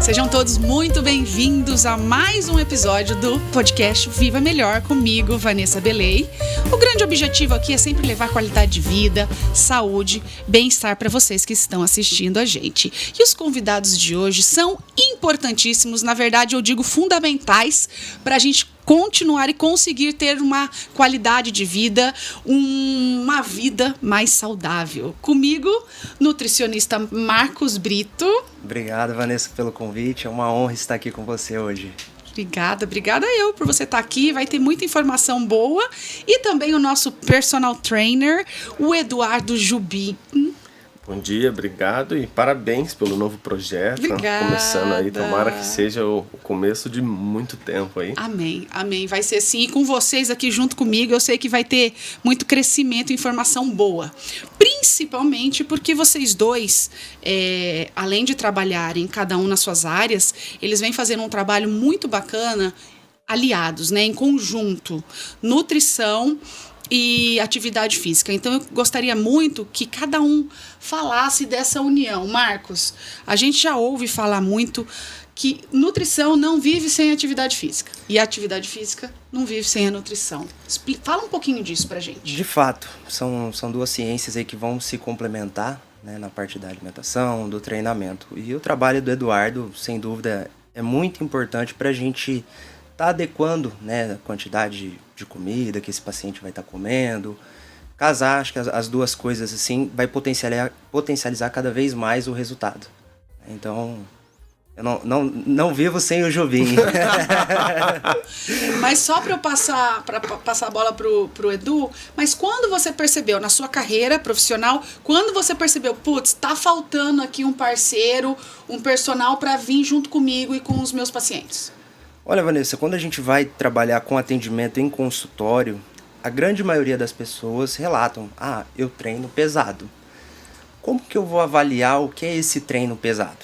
Sejam todos muito bem-vindos a mais um episódio do podcast Viva Melhor comigo, Vanessa Beley. O grande objetivo aqui é sempre levar qualidade de vida, saúde, bem-estar para vocês que estão assistindo a gente. E os convidados de hoje são importantíssimos, na verdade eu digo fundamentais para a gente continuar e conseguir ter uma qualidade de vida, uma vida mais saudável. Comigo, nutricionista Marcos Brito. Obrigado, Vanessa, pelo convite. É uma honra estar aqui com você hoje. Obrigada eu por você estar aqui. Vai ter muita informação boa. E também o nosso personal trainer, o Eduardo Jubim. Bom dia, obrigado e parabéns pelo novo projeto. Obrigada. Começando aí, tomara que seja o começo de muito tempo aí. Amém. Vai ser assim. E com vocês aqui junto comigo, eu sei que vai ter muito crescimento e informação boa. Principalmente porque vocês dois, além de trabalharem cada um nas suas áreas, eles vêm fazendo um trabalho muito bacana, aliados, né, em conjunto. Nutrição e atividade física. Então, eu gostaria muito que cada um falasse dessa união. Marcos, a gente já ouve falar muito que nutrição não vive sem atividade física. E a atividade física não vive sem a nutrição. Fala um pouquinho disso pra gente. De fato, são duas ciências aí que vão se complementar, né, na parte da alimentação, do treinamento. E o trabalho do Eduardo, sem dúvida, é muito importante pra gente tá adequando, né, a quantidade de comida que esse paciente vai estar comendo. Casar, acho que as duas coisas assim vai potencializar cada vez mais o resultado. Então, eu não vivo sem o Jubim. Mas só para eu passar a bola pro Edu, mas quando você percebeu na sua carreira profissional, quando você percebeu, putz, tá faltando aqui um parceiro, um personal para vir junto comigo e com os meus pacientes? Olha, Vanessa, quando a gente vai trabalhar com atendimento em consultório, a grande maioria das pessoas relatam, eu treino pesado. Como que eu vou avaliar o que é esse treino pesado?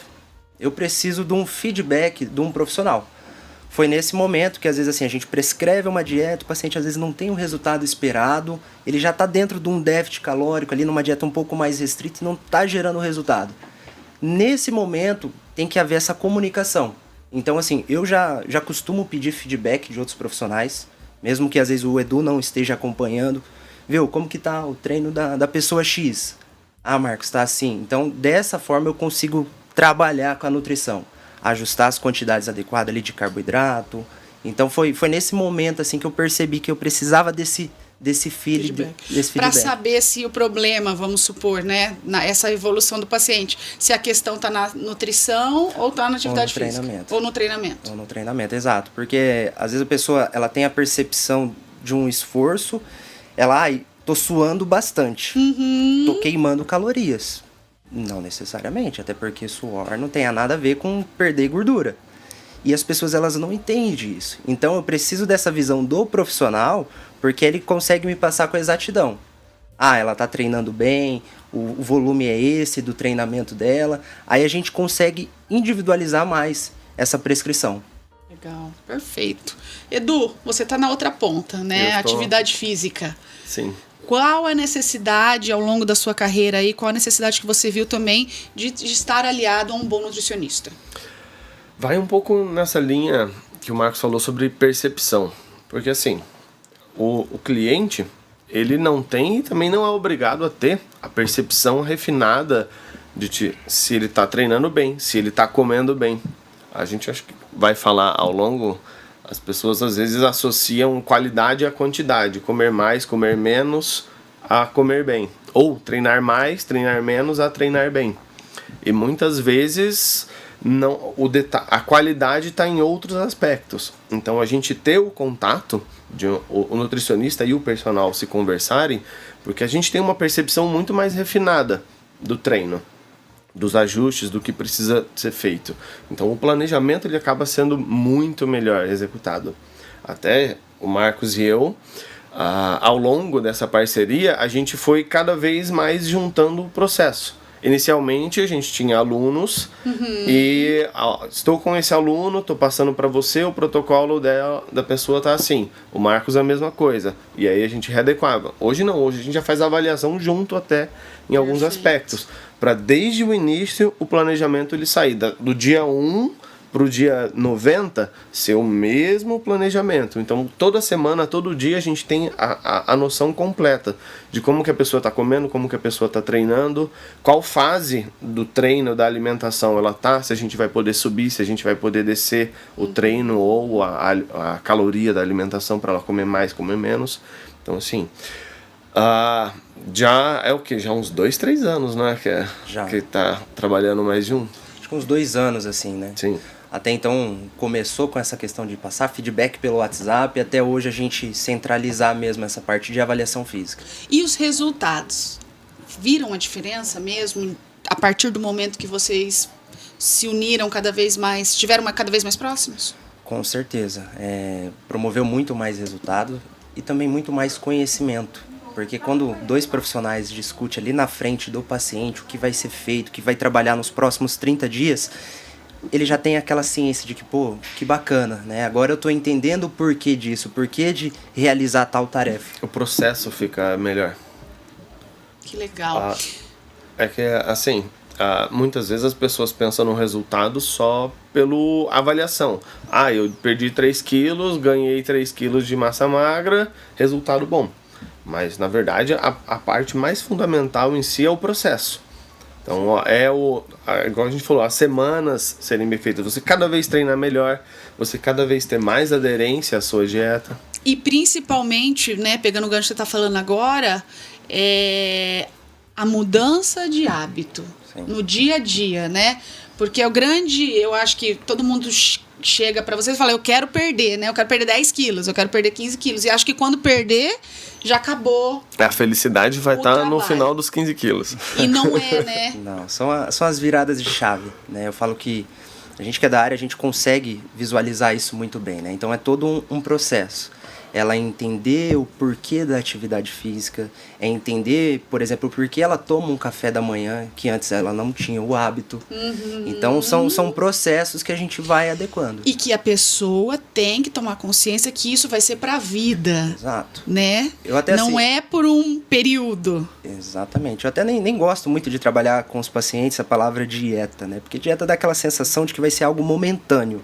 Eu preciso de um feedback de um profissional. Foi nesse momento que às vezes assim, a gente prescreve uma dieta, o paciente às vezes não tem o resultado esperado, ele já está dentro de um déficit calórico, ali numa dieta um pouco mais restrita e não está gerando o resultado. Nesse momento tem que haver essa comunicação. Então, assim, eu já costumo pedir feedback de outros profissionais, mesmo que às vezes o Edu não esteja acompanhando. Viu, como que tá o treino da pessoa X? Marcos, tá assim. Então, dessa forma eu consigo trabalhar com a nutrição, ajustar as quantidades adequadas ali de carboidrato. Então, foi nesse momento, assim, que eu percebi que eu precisava desse feedback. Para saber se o problema, vamos supor, né, essa evolução do paciente, se a questão está na nutrição ou está na atividade física. Ou no treinamento. Ou no treinamento, exato. Porque às vezes a pessoa ela tem a percepção de um esforço, ela, tô suando bastante, tô queimando calorias. Não necessariamente, até porque suor não tem nada a ver com perder gordura. E as pessoas elas não entendem isso. Então eu preciso dessa visão do profissional, porque ele consegue me passar com exatidão. Ela tá treinando bem, o volume é esse do treinamento dela. Aí a gente consegue individualizar mais essa prescrição. Legal, perfeito. Edu, você tá na outra ponta, né? Atividade física. Sim. Qual a necessidade ao longo da sua carreira aí, qual a necessidade que você viu também de estar aliado a um bom nutricionista? Vai um pouco nessa linha que o Marcos falou sobre percepção. Porque assim, o cliente, ele não tem e também não é obrigado a ter a percepção refinada de se ele está treinando bem, se ele está comendo bem. A gente acho que vai falar ao longo, as pessoas às vezes associam qualidade à quantidade, comer mais, comer menos a comer bem. Ou treinar mais, treinar menos a treinar bem. E muitas vezes não, a qualidade está em outros aspectos. Então a gente ter o contato de o nutricionista e o personal se conversarem, porque a gente tem uma percepção muito mais refinada do treino, dos ajustes, do que precisa ser feito. Então o planejamento ele acaba sendo muito melhor executado. Até o Marcos e eu, ao longo dessa parceria, a gente foi cada vez mais juntando o processo. Inicialmente a gente tinha alunos e estou com esse aluno, estou passando para você, o protocolo da pessoa está assim, o Marcos é a mesma coisa, e aí a gente readequava. Hoje não, hoje a gente já faz a avaliação junto até em alguns aspectos, para desde o início o planejamento ele sair do dia 1 para o dia 90 ser o mesmo planejamento. Então, toda semana, todo dia, a gente tem a noção completa de como que a pessoa está comendo, como que a pessoa está treinando, qual fase do treino, da alimentação ela tá, se a gente vai poder subir, se a gente vai poder descer o treino ou a caloria da alimentação para ela comer mais, comer menos. Então, assim, já é o que? Já uns 2, 3 anos, né? Que tá trabalhando mais de um. Acho que uns 2 anos, assim, né? Sim. Até então começou com essa questão de passar feedback pelo WhatsApp, até hoje a gente centralizar mesmo essa parte de avaliação física. E os resultados? Viram a diferença mesmo a partir do momento que vocês se uniram cada vez mais, estiveram cada vez mais próximos? Com certeza. Promoveu muito mais resultado e também muito mais conhecimento. Porque quando 2 profissionais discutem ali na frente do paciente o que vai ser feito, o que vai trabalhar nos próximos 30 dias, ele já tem aquela ciência de que, pô, que bacana, né? Agora eu tô entendendo o porquê disso, o porquê de realizar tal tarefa. O processo fica melhor. Que legal. É que, assim, muitas vezes as pessoas pensam no resultado só pela avaliação. Eu perdi 3 quilos, ganhei 3 quilos de massa magra, resultado bom. Mas, na verdade, a parte mais fundamental em si é o processo. Então, igual a gente falou, as semanas serem bem feitas. Você cada vez treinar melhor, você cada vez ter mais aderência à sua dieta. E principalmente, né, pegando o gancho que você está falando agora, a mudança de hábito. Sim. No dia a dia, né? Porque eu acho que todo mundo chega para você e fala, eu quero perder, né? Eu quero perder 10 quilos, eu quero perder 15 quilos. E acho que quando perder, já acabou. A felicidade vai estar no final dos 15 quilos. E não é, né? Não, são as viradas de chave, né? Eu falo que a gente que é da área, a gente consegue visualizar isso muito bem, né? Então é todo um processo. Ela entender o porquê da atividade física, entender, por exemplo, o porquê ela toma um café da manhã, que antes ela não tinha o hábito. Uhum. Então são processos que a gente vai adequando. E que a pessoa tem que tomar consciência que isso vai ser pra vida. Exato. Né? Não é por um período. Exatamente. Eu até nem gosto muito de trabalhar com os pacientes a palavra dieta, né? Porque dieta dá aquela sensação de que vai ser algo momentâneo.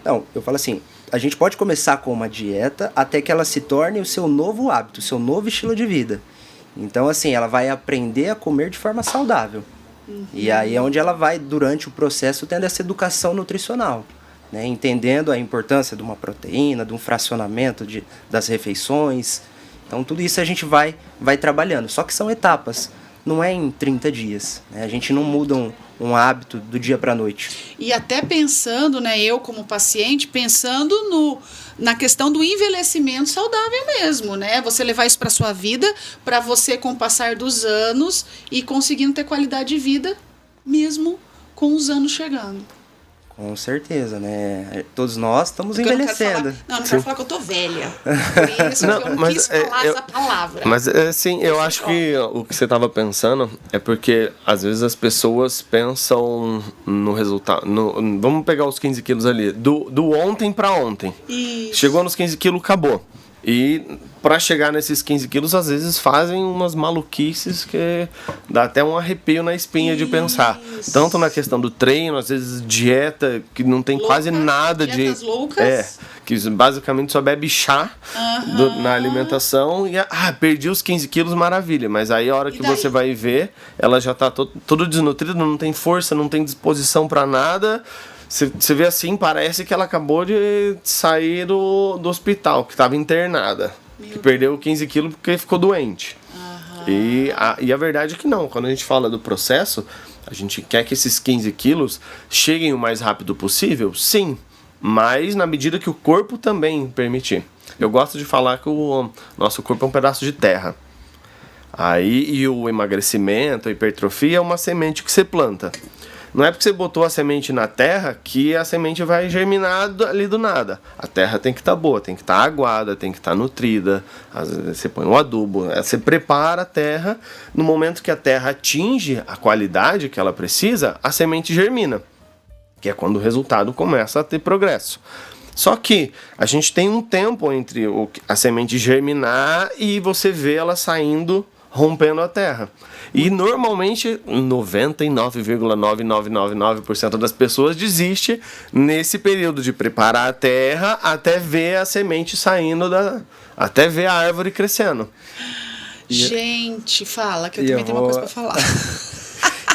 Não, eu falo assim, a gente pode começar com uma dieta até que ela se torne o seu novo hábito, o seu novo estilo de vida. Então, assim, ela vai aprender a comer de forma saudável. Uhum. E aí é onde ela vai, durante o processo, tendo essa educação nutricional, né? Entendendo a importância de uma proteína, de um fracionamento das refeições. Então, tudo isso a gente vai trabalhando. Só que são etapas, não é em 30 dias. Né? A gente não muda um hábito do dia para a noite. E até pensando, né, eu como paciente, pensando na questão do envelhecimento saudável mesmo, né? Você levar isso para sua vida, para você, com o passar dos anos, e conseguindo ter qualidade de vida, mesmo com os anos chegando. Com certeza, né? Todos nós estamos envelhecendo. Não quero falar que eu tô velha. Por isso que eu não quis falar essa palavra. Mas, assim, eu acho que o que você estava pensando é porque, às vezes, as pessoas pensam no resultado. Vamos pegar os 15 quilos ali. Do ontem para ontem. Isso. Chegou nos 15 quilos, acabou. E para chegar nesses 15 quilos, às vezes fazem umas maluquices que dá até um arrepio na espinha de pensar. Tanto na questão do treino, às vezes dieta, que não tem quase nada dietas loucas. Que basicamente só bebe chá na alimentação e perdi os 15 quilos, maravilha. Mas aí a hora que você vai ver, ela já tá todo desnutrida, não tem força, não tem disposição para nada. Você vê assim, parece que ela acabou de sair do hospital, que estava internada. Que perdeu 15 quilos porque ficou doente. E a verdade é que não. Quando a gente fala do processo, a gente quer que esses 15 quilos cheguem o mais rápido possível, sim. Mas na medida que o corpo também permitir. Eu gosto de falar que o nosso corpo é um pedaço de terra. E o emagrecimento, a hipertrofia é uma semente que você planta. Não é porque você botou a semente na terra que a semente vai germinar ali do nada. A terra tem que estar boa, tem que estar aguada, tem que estar nutrida. Às vezes você põe um adubo, você prepara a terra. No momento que a terra atinge a qualidade que ela precisa, a semente germina. Que é quando o resultado começa a ter progresso. Só que a gente tem um tempo entre a semente germinar e você vê ela saindo rompendo a terra. E normalmente 99,9999% das pessoas desiste nesse período de preparar a terra até ver a semente saindo até ver a árvore crescendo. Gente, fala, que eu também tenho uma coisa pra falar.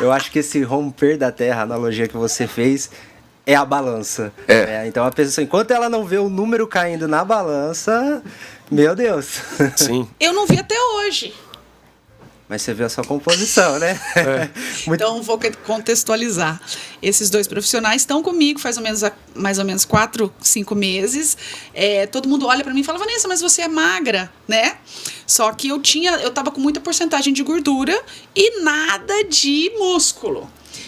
Eu acho que esse romper da terra, a analogia que você fez, é a balança. Então a pessoa, enquanto ela não vê o número caindo na balança, meu Deus. Sim. Eu não vi até hoje. Mas você viu a sua composição, né? Então, vou contextualizar. Esses dois profissionais estão comigo faz mais ou menos 4, 5 meses. Todo mundo olha para mim e fala, Vanessa, mas você é magra, né? Só que eu tava com muita porcentagem de gordura e nada de músculo.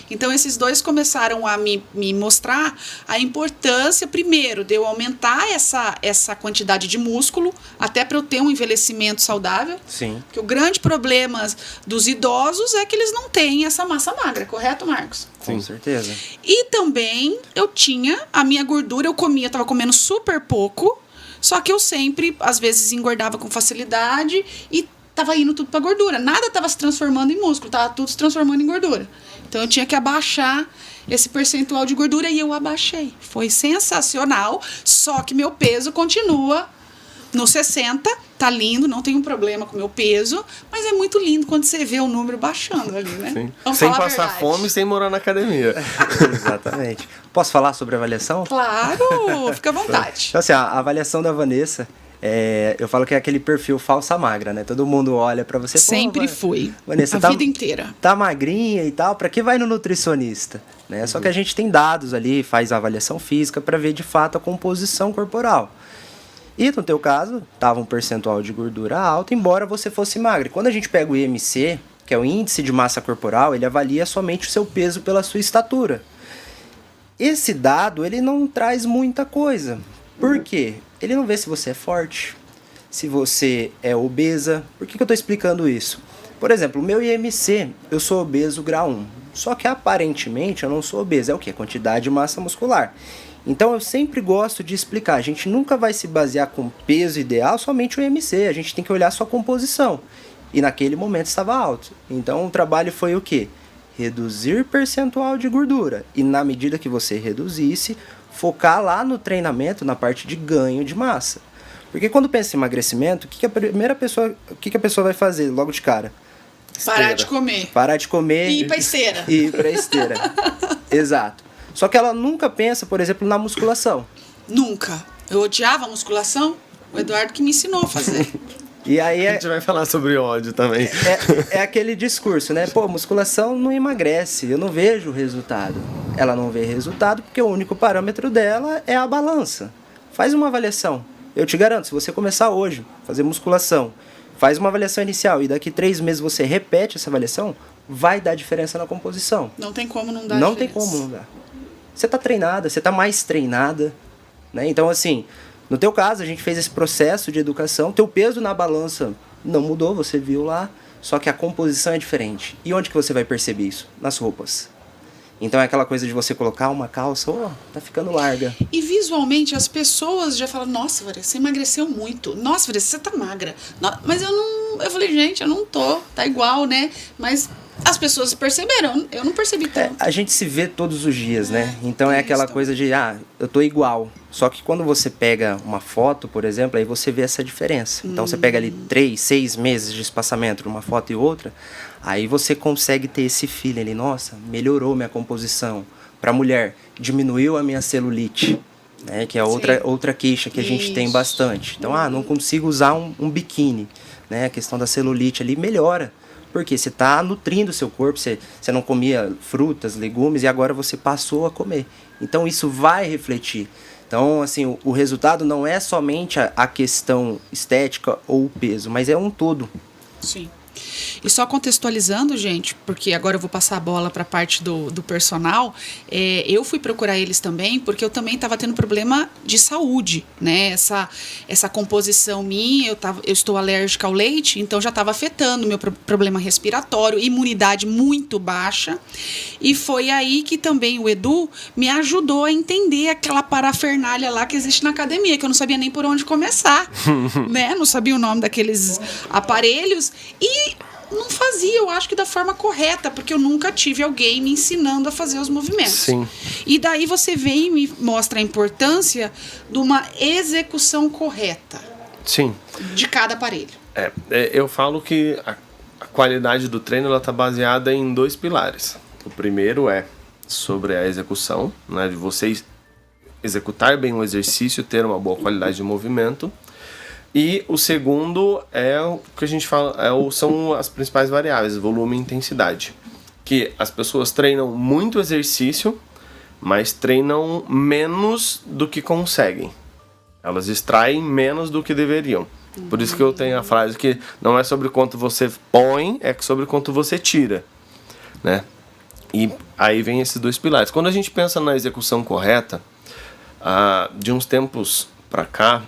Então, esses dois começaram a me mostrar a importância, primeiro, de eu aumentar essa quantidade de músculo, até para eu ter um envelhecimento saudável. Sim. Porque o grande problema dos idosos é que eles não têm essa massa magra, correto, Marcos? Com certeza. E também eu tinha a minha gordura, eu tava comendo super pouco, só que eu sempre, às vezes, engordava com facilidade e tava indo tudo pra gordura. Nada tava se transformando em músculo, tava tudo se transformando em gordura. Então eu tinha que abaixar esse percentual de gordura e eu abaixei. Foi sensacional, só que meu peso continua no 60, tá lindo, não tenho problema com o meu peso, mas é muito lindo quando você vê o número baixando ali, né? Sim. Vamos Sem falar a passar verdade. fome, sem morar na academia. Exatamente. Posso falar sobre a avaliação? Claro, fica à vontade. Então, assim, a avaliação da Vanessa, eu falo que é aquele perfil falsa magra, né? Todo mundo olha pra você... Sempre fui, Vanessa, a vida inteira. Tá magrinha e tal, pra que vai no nutricionista? Né? Só que a gente tem dados ali, faz a avaliação física pra ver de fato a composição corporal. E no teu caso, tava um percentual de gordura alto, embora você fosse magra. Quando a gente pega o IMC, que é o índice de massa corporal, ele avalia somente o seu peso pela sua estatura. Esse dado, ele não traz muita coisa. Por quê? Ele não vê se você é forte, se você é obesa. Por que eu estou explicando isso? Por exemplo, o meu IMC, eu sou obeso grau 1. Só que aparentemente eu não sou obeso. É o quê? Quantidade de massa muscular. Então eu sempre gosto de explicar. A gente nunca vai se basear com peso ideal, somente o IMC. A gente tem que olhar a sua composição. E naquele momento estava alto. Então o trabalho foi o quê? Reduzir percentual de gordura. E na medida que você reduzisse, focar lá no treinamento, na parte de ganho de massa. Porque quando pensa em emagrecimento, o que a pessoa vai fazer logo de cara? Parar de comer. Parar de comer. E ir pra esteira. E ir pra esteira. Exato. Só que ela nunca pensa, por exemplo, na musculação. Nunca. Eu odiava a musculação. O Eduardo que me ensinou a fazer. E aí A gente vai falar sobre ódio também. é aquele discurso, né? Pô, musculação não emagrece, eu não vejo resultado. Ela não vê resultado porque o único parâmetro dela é a balança. Faz uma avaliação. Eu te garanto, se você começar hoje a fazer musculação, faz uma avaliação inicial e daqui 3 meses você repete essa avaliação, vai dar diferença na composição. Não tem como não dar Não diferença. tem como não dar. Você tá treinada, você tá mais treinada, né? Então, assim, no teu caso, a gente fez esse processo de educação, teu peso na balança não mudou, você viu lá, só que a composição é diferente. E onde que você vai perceber isso? Nas roupas. Então é aquela coisa de você colocar uma calça, tá ficando larga. E visualmente as pessoas já falam, nossa, Vanessa, você emagreceu muito. Nossa, Vanessa, você tá magra. Mas eu não... Eu falei, gente, eu não tô. Tá igual, né? Mas as pessoas perceberam. Eu não percebi tanto. A gente se vê todos os dias, né? Então é aquela isso. coisa de, eu tô igual. Só que quando você pega uma foto, por exemplo, aí você vê essa diferença. Então você pega ali 3, 6 meses de espaçamento entre uma foto e outra, aí você consegue ter esse feeling ali, nossa, melhorou minha composição. Pra mulher, diminuiu a minha celulite, né? Que é outra queixa que a gente tem bastante. Então, não consigo usar um biquíni, né? A questão da celulite ali melhora. Porque você está nutrindo o seu corpo, você não comia frutas, legumes e agora você passou a comer. Então isso vai refletir. Então, assim, o resultado não é somente a questão estética ou o peso, mas é um todo. Sim. E só contextualizando, gente, porque agora eu vou passar a bola para a parte do personal, eu fui procurar eles também, porque eu também estava tendo problema de saúde, né? Essa composição minha, eu estou alérgica ao leite, então já estava afetando o meu problema respiratório, imunidade muito baixa. E foi aí que também o Edu me ajudou a entender aquela parafernália lá que existe na academia, que eu não sabia nem por onde começar, né? Não sabia o nome daqueles aparelhos. E não fazia, eu acho que da forma correta, porque eu nunca tive alguém me ensinando a fazer os movimentos. Sim. E daí você vem e me mostra a importância de uma execução correta. Sim. De cada aparelho. Eu falo que a qualidade do treino ela está baseada em 2 pilares. O primeiro é sobre a execução, né, de você executar bem o exercício, ter uma boa qualidade de movimento. E o segundo é o que a gente fala, são as principais variáveis, volume e intensidade. Que as pessoas treinam muito exercício, mas treinam menos do que conseguem. Elas extraem menos do que deveriam. Por isso que eu tenho a frase que não é sobre quanto você põe, é sobre quanto você tira, né? E aí vem esses 2 pilares. Quando a gente pensa na execução correta, de uns tempos para cá,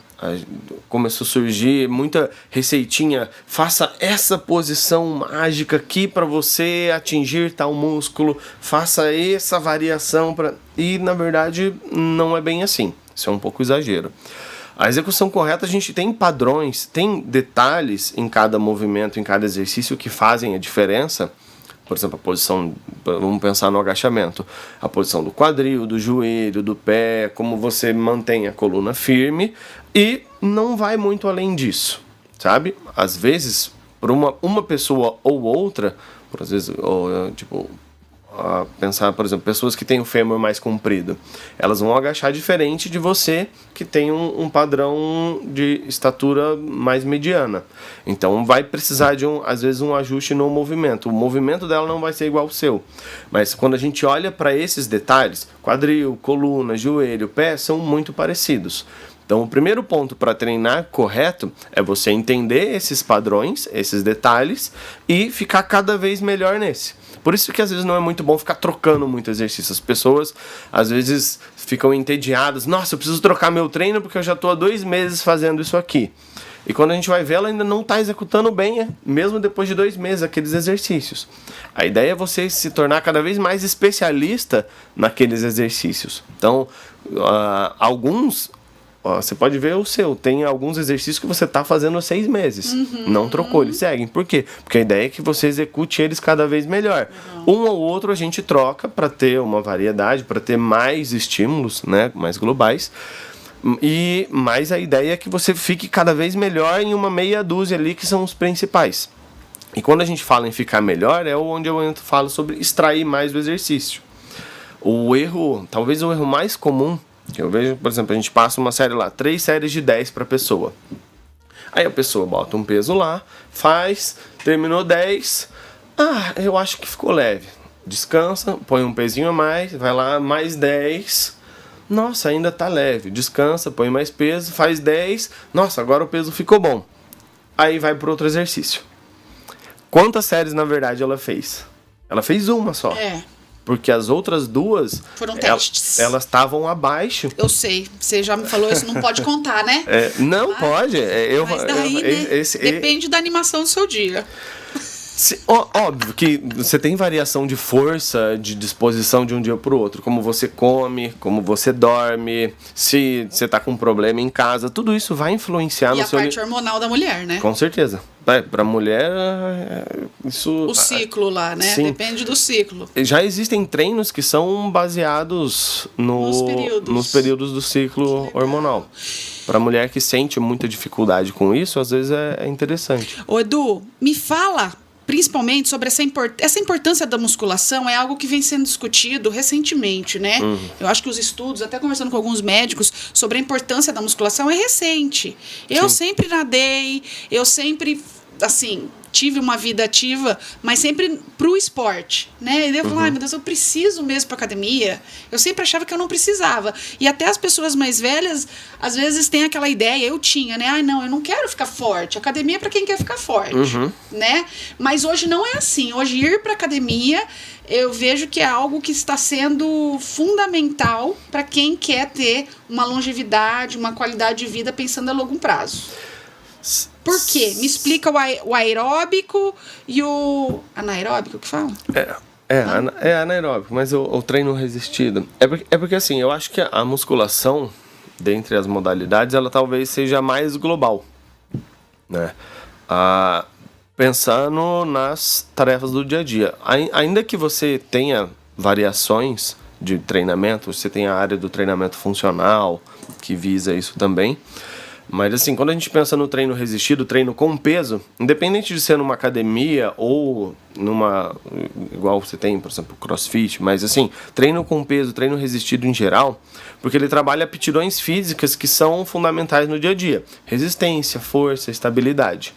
começou a surgir muita receitinha. Faça essa posição mágica aqui para você atingir tal músculo. Faça essa variação. E, na verdade, não é bem assim. Isso é um pouco exagero. A execução correta, a gente tem padrões, tem detalhes em cada movimento, em cada exercício que fazem a diferença. Por exemplo, a posição, vamos pensar no agachamento, a posição do quadril, do joelho, do pé, como você mantém a coluna firme, e não vai muito além disso, sabe? Às vezes, para uma pessoa ou outra, às vezes, pensar, por exemplo, pessoas que têm o fêmur mais comprido, elas vão agachar diferente de você que tem um padrão de estatura mais mediana. Então vai precisar de às vezes um ajuste no movimento. O movimento dela não vai ser igual ao seu. Mas quando a gente olha para esses detalhes, quadril, coluna, joelho, pé, são muito parecidos. Então, o primeiro ponto para treinar correto é você entender esses padrões, esses detalhes, e ficar cada vez melhor nesse. Por isso que às vezes não é muito bom ficar trocando muito exercício. As pessoas às vezes ficam entediadas. Nossa, eu preciso trocar meu treino porque eu já estou há 2 meses fazendo isso aqui. E quando a gente vai ver, ela ainda não está executando bem, mesmo depois de 2 meses, aqueles exercícios. A ideia é você se tornar cada vez mais especialista naqueles exercícios. Então, você pode ver o seu. Tem alguns exercícios que você está fazendo há 6 meses. Não trocou, eles seguem. Por quê? Porque a ideia é que você execute eles cada vez melhor. Um ou outro a gente troca para ter uma variedade, para ter mais estímulos, né, mais globais. Mas a ideia é que você fique cada vez melhor em uma meia dúzia ali que são os principais. E quando a gente fala em ficar melhor, é onde eu falo sobre extrair mais do exercício. Talvez o erro mais comum que eu vejo, por exemplo, a gente passa uma série lá, 3 séries de 10 para a pessoa. Aí a pessoa bota um peso lá, faz, terminou 10. Eu acho que ficou leve. Descansa, põe um pezinho a mais, vai lá, mais 10. Nossa, ainda tá leve. Descansa, põe mais peso, faz 10. Nossa, agora o peso ficou bom. Aí vai para outro exercício. Quantas séries, na verdade, ela fez? Ela fez uma só. Porque as outras 2 foram testes. Elas estavam abaixo. Eu sei, você já me falou isso, não pode contar, né? Não pode. Mas daí, depende da animação do seu dia. Óbvio que você tem variação de força, de disposição de um dia para o outro. Como você come, como você dorme, se você está com um problema em casa, tudo isso vai influenciar no seu... E a parte hormonal da mulher, né? Com certeza. Para a mulher, isso... O ciclo lá, né? Sim. Depende do ciclo. Já existem treinos que são baseados nos períodos do ciclo hormonal. Para a mulher que sente muita dificuldade com isso, às vezes é interessante. Ô Edu, me fala principalmente sobre essa importância da musculação. É algo que vem sendo discutido recentemente, né? Eu acho que os estudos, até conversando com alguns médicos, sobre a importância da musculação é recente. Eu sempre nadei, eu sempre, assim, tive uma vida ativa, mas sempre pro esporte, né? E eu falava, ai meu Deus, eu preciso mesmo pra academia. Eu sempre achava que eu não precisava. E até as pessoas mais velhas, às vezes, têm aquela ideia, eu tinha, né? Ai, não, eu não quero ficar forte. Academia é pra quem quer ficar forte, né? Mas hoje não é assim. Hoje, ir pra academia, eu vejo que é algo que está sendo fundamental para quem quer ter uma longevidade, uma qualidade de vida pensando a longo prazo. Por quê? Me explica o aeróbico e o anaeróbico que fala? É anaeróbico, mas o treino resistido. É porque assim, eu acho que a musculação, dentre as modalidades, ela talvez seja mais global, né? pensando nas tarefas do dia a dia. Ainda que você tenha variações de treinamento, você tem a área do treinamento funcional, que visa isso também. Mas assim, quando a gente pensa no treino resistido, treino com peso, independente de ser numa academia ou numa, igual você tem, por exemplo, CrossFit, mas assim, treino com peso, treino resistido em geral, porque ele trabalha aptidões físicas que são fundamentais no dia a dia. Resistência, força, estabilidade.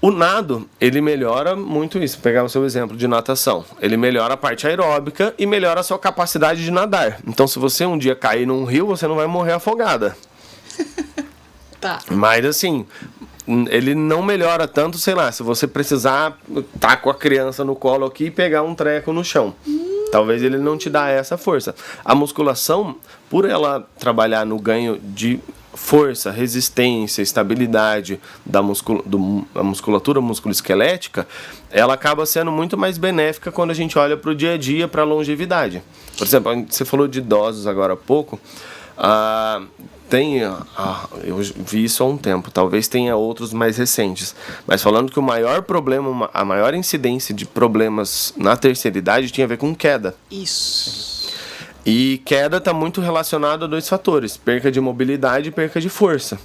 O nado, ele melhora muito isso. Vou pegar o seu exemplo de natação. Ele melhora a parte aeróbica e melhora a sua capacidade de nadar. Então, se você um dia cair num rio, você não vai morrer afogada. Tá. Mas, assim, ele não melhora tanto, sei lá, se você precisar tá com a criança no colo aqui e pegar um treco no chão. Talvez ele não te dá essa força. A musculação, por ela trabalhar no ganho de força, resistência, estabilidade da musculatura musculoesquelética, ela acaba sendo muito mais benéfica quando a gente olha para o dia a dia, para a longevidade. Por exemplo, você falou de idosos agora há pouco. Eu vi isso há um tempo, talvez tenha outros mais recentes, mas falando que o maior problema, a maior incidência de problemas na terceira idade tinha a ver com queda. Isso. E queda está muito relacionada a dois fatores: perca de mobilidade e perca de força.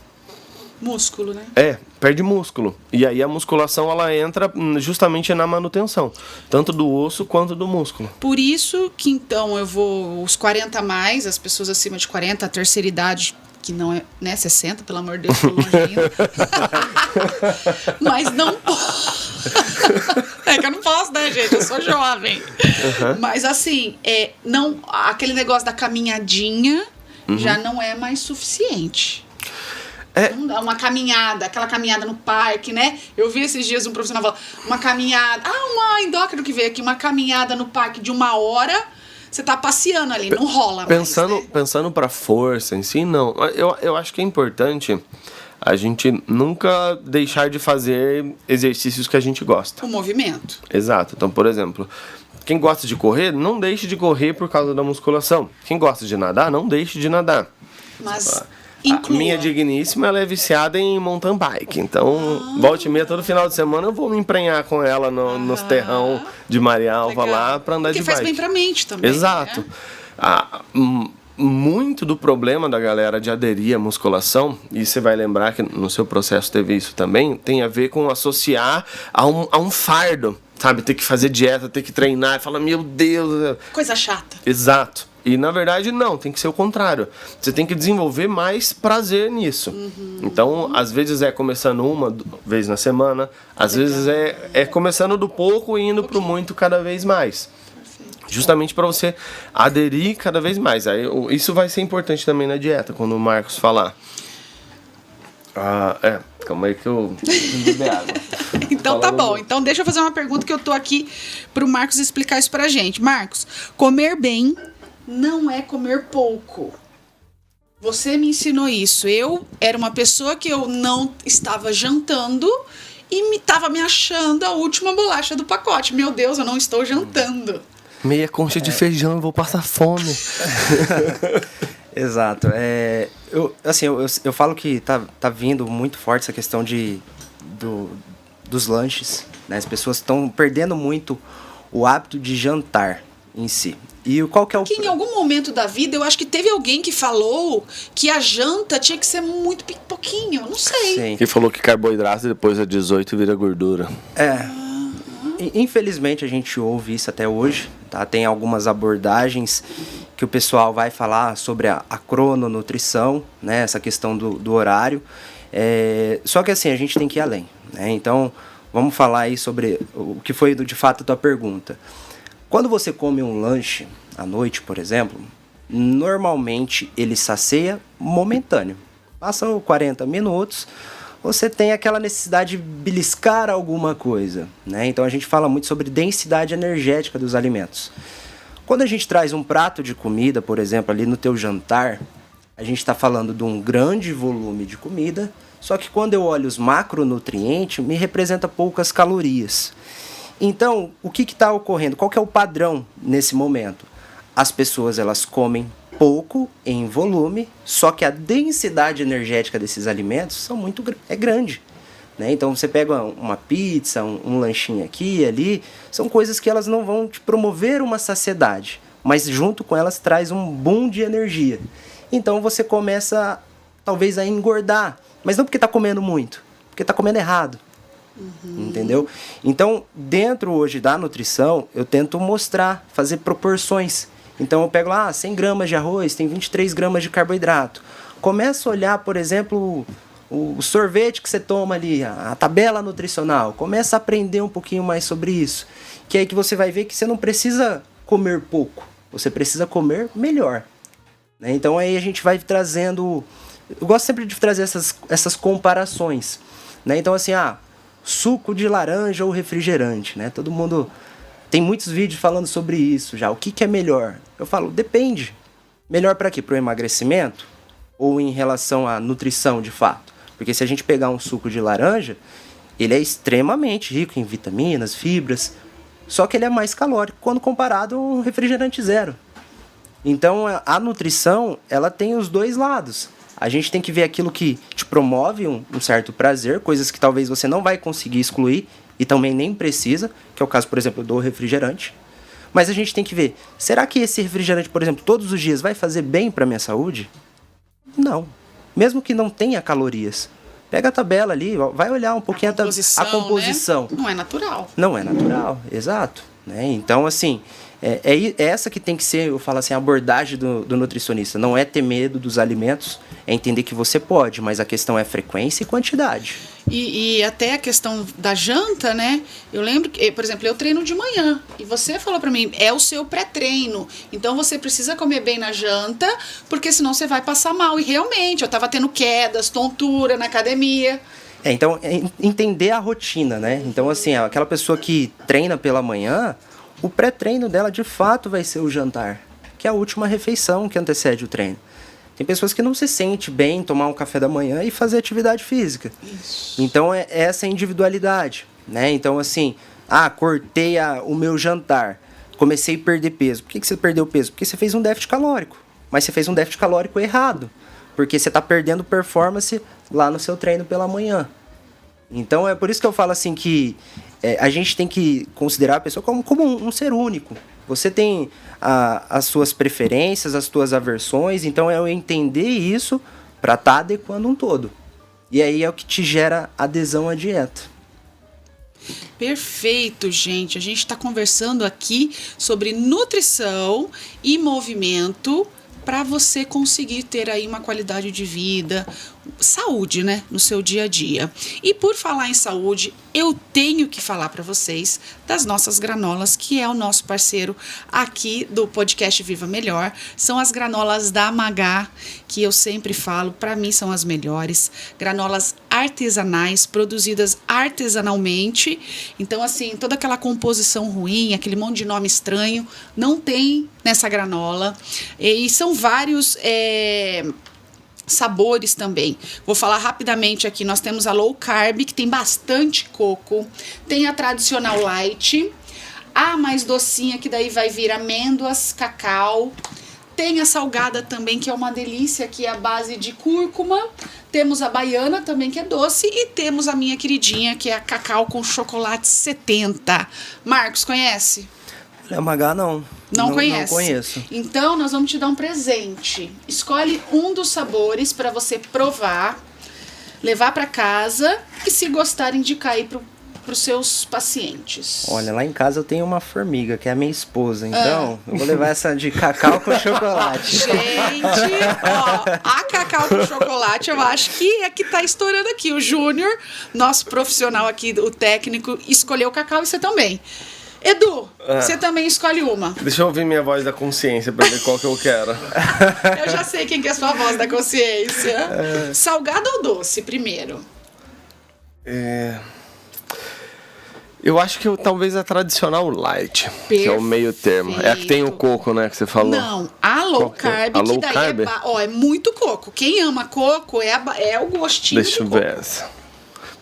Músculo, né? Perde músculo. E aí a musculação ela entra justamente na manutenção, tanto do osso quanto do músculo. Por isso que então os 40 a mais, as pessoas acima de 40, a terceira idade, que não é, né, 60, pelo amor de Deus, tô longe ainda. Mas não é que eu não posso, né, gente? Eu sou jovem. Uhum. Mas assim, não, aquele negócio da caminhadinha já não é mais suficiente. Uma caminhada, aquela caminhada no parque, né? Eu vi esses dias um profissional falando, uma caminhada, uma endócrino que veio aqui, uma caminhada no parque de 1 hora, você tá passeando ali, não rola mais, né? Pensando pra força em si, não. Eu acho que é importante a gente nunca deixar de fazer exercícios que a gente gosta. O movimento. Exato. Então, por exemplo, quem gosta de correr, não deixe de correr por causa da musculação. Quem gosta de nadar, não deixe de nadar. Mas a minha digníssima, ela é viciada em mountain bike. Então, volta e meia, todo final de semana, eu vou me emprenhar com ela nos terrão de Marialva lá pra andar de bike. Porque faz bem pra mente também. Exato. Né? Muito do problema da galera de aderir à musculação, e você vai lembrar que no seu processo teve isso também, tem a ver com associar a um fardo, sabe? Ter que fazer dieta, ter que treinar, e fala, meu Deus... Coisa chata. Exato. E na verdade não, tem que ser o contrário. Você tem que desenvolver mais prazer nisso. Então, às vezes é começando uma vez na semana, às vezes é começando do pouco e indo pro muito cada vez mais. Justamente para você aderir cada vez mais. Aí, isso vai ser importante também na dieta, quando o Marcos falar. Calma aí que eu vou beber água. Então tá bom. Então deixa eu fazer uma pergunta que eu tô aqui pro Marcos explicar isso pra gente. Marcos, comer bem não é comer pouco. Você me ensinou isso. Eu era uma pessoa que eu não estava jantando e estava me achando a última bolacha do pacote. Meu Deus, eu não estou jantando. Meia concha de feijão, eu vou passar fome. Exato. Eu falo que tá vindo muito forte essa questão dos lanches, né? As pessoas estão perdendo muito o hábito de jantar em si. E qual que é o... Que em algum momento da vida, eu acho que teve alguém que falou que a janta tinha que ser muito pouquinho, não sei. Sim. Que falou que carboidrato depois das 18 vira gordura. Infelizmente a gente ouve isso até hoje, tá? Tem algumas abordagens que o pessoal vai falar sobre a crononutrição, né? Essa questão do horário. Só que assim, a gente tem que ir além, né? Então, vamos falar aí sobre o que foi de fato a tua pergunta. Quando você come um lanche à noite, por exemplo, normalmente ele sacia momentâneo. Passam 40 minutos, você tem aquela necessidade de beliscar alguma coisa, né? Então a gente fala muito sobre densidade energética dos alimentos. Quando a gente traz um prato de comida, por exemplo, ali no teu jantar, a gente está falando de um grande volume de comida, só que quando eu olho os macronutrientes, me representa poucas calorias. Então, o que está ocorrendo? Qual que é o padrão nesse momento? As pessoas elas comem pouco em volume, só que a densidade energética desses alimentos é grande. né? Então você pega uma pizza, um lanchinho aqui e ali, são coisas que elas não vão te promover uma saciedade, mas junto com elas traz um boom de energia. Então você começa talvez a engordar, mas não porque está comendo muito, porque está comendo errado. Entendeu? Então, dentro hoje da nutrição, eu tento mostrar, fazer proporções. Então eu pego lá 100 gramas de arroz, tem 23 gramas de carboidrato. Começa a olhar, por exemplo, o sorvete que você toma ali, a tabela nutricional. Começa a aprender um pouquinho mais sobre isso. Que é aí que você vai ver que você não precisa comer pouco, você precisa comer melhor. Né? Então aí a gente vai trazendo... Eu gosto sempre de trazer essas comparações. Né? Então assim, suco de laranja ou refrigerante, né? Todo mundo... Tem muitos vídeos falando sobre isso já. O que é melhor? Eu falo, depende. Melhor para quê? Para o emagrecimento? Ou em relação à nutrição, de fato? Porque se a gente pegar um suco de laranja, ele é extremamente rico em vitaminas, fibras, só que ele é mais calórico quando comparado a um refrigerante zero. Então, a nutrição, ela tem os dois lados. A gente tem que ver aquilo que te promove um certo prazer, coisas que talvez você não vai conseguir excluir e também nem precisa, que é o caso, por exemplo, do refrigerante. Mas a gente tem que ver, será que esse refrigerante, por exemplo, todos os dias vai fazer bem para a minha saúde? Não. Mesmo que não tenha calorias. Pega a tabela ali, vai olhar um pouquinho a composição. Né? Não é natural. Não é natural, exato. Né? Então, assim, é essa que tem que ser, eu falo assim, a abordagem do nutricionista. Não é ter medo dos alimentos, é entender que você pode, mas a questão é frequência e quantidade. E até a questão da janta, né? Eu lembro que, por exemplo, eu treino de manhã. E você falou pra mim, é o seu pré-treino. Então você precisa comer bem na janta, porque senão você vai passar mal. E realmente, eu tava tendo quedas, tontura na academia. Então, entender a rotina, né? Então, assim, aquela pessoa que treina pela manhã, o pré-treino dela, de fato, vai ser o jantar. Que é a última refeição que antecede o treino. Tem pessoas que não se sentem bem tomar um café da manhã e fazer atividade física. Isso. Então, é essa individualidade, né? Então, assim, cortei o meu jantar, comecei a perder peso. Por que você perdeu peso? Porque você fez um déficit calórico. Mas você fez um déficit calórico errado. Porque você está perdendo performance lá no seu treino pela manhã. Então, é por isso que eu falo assim que a gente tem que considerar a pessoa como um ser único. Você tem as suas preferências, as suas aversões, então é eu entender isso para estar adequando um todo. E aí é o que te gera adesão à dieta. Perfeito, gente. A gente está conversando aqui sobre nutrição e movimento para você conseguir ter aí uma qualidade de vida, saúde, né, no seu dia a dia. E por falar em saúde, eu tenho que falar para vocês das nossas granolas, que é o nosso parceiro aqui do podcast Viva Melhor. São as granolas da Magá, que eu sempre falo, para mim são as melhores. Granolas artesanais, produzidas artesanalmente. Então, assim, toda aquela composição ruim, aquele monte de nome estranho, não tem nessa granola. E são vários sabores também. Vou falar rapidamente aqui. Nós temos a low carb, que tem bastante coco. Tem a tradicional light. A mais docinha, que daí vai vir amêndoas, cacau. Tem a salgada também, que é uma delícia, que é a base de cúrcuma. Temos a baiana também, que é doce. E temos a minha queridinha, que é a cacau com chocolate 70. Marcos, conhece? A Magá não. Não conhece? Não conheço. Então, nós vamos te dar um presente. Escolhe um dos sabores para você provar, levar para casa e, se gostar, indicar aí para os seus pacientes. Olha, lá em casa eu tenho uma formiga, que é a minha esposa. Então, eu vou levar essa de cacau com chocolate. Gente, a cacau com chocolate, eu acho que é que tá estourando aqui. O Júnior, nosso profissional aqui, o técnico, escolheu o cacau e você também. Edu, você também escolhe uma. Deixa eu ouvir minha voz da consciência pra ver qual que eu quero. Eu já sei quem que é a sua voz da consciência. Salgado ou doce, primeiro? Eu acho que talvez a tradicional light, Perfeito. que é o meio termo. É a que tem o coco, né, que você falou. Não, a low carb, a que low daí carb? é muito coco. Quem ama coco é o gostinho Deixa do eu coco. ver essa.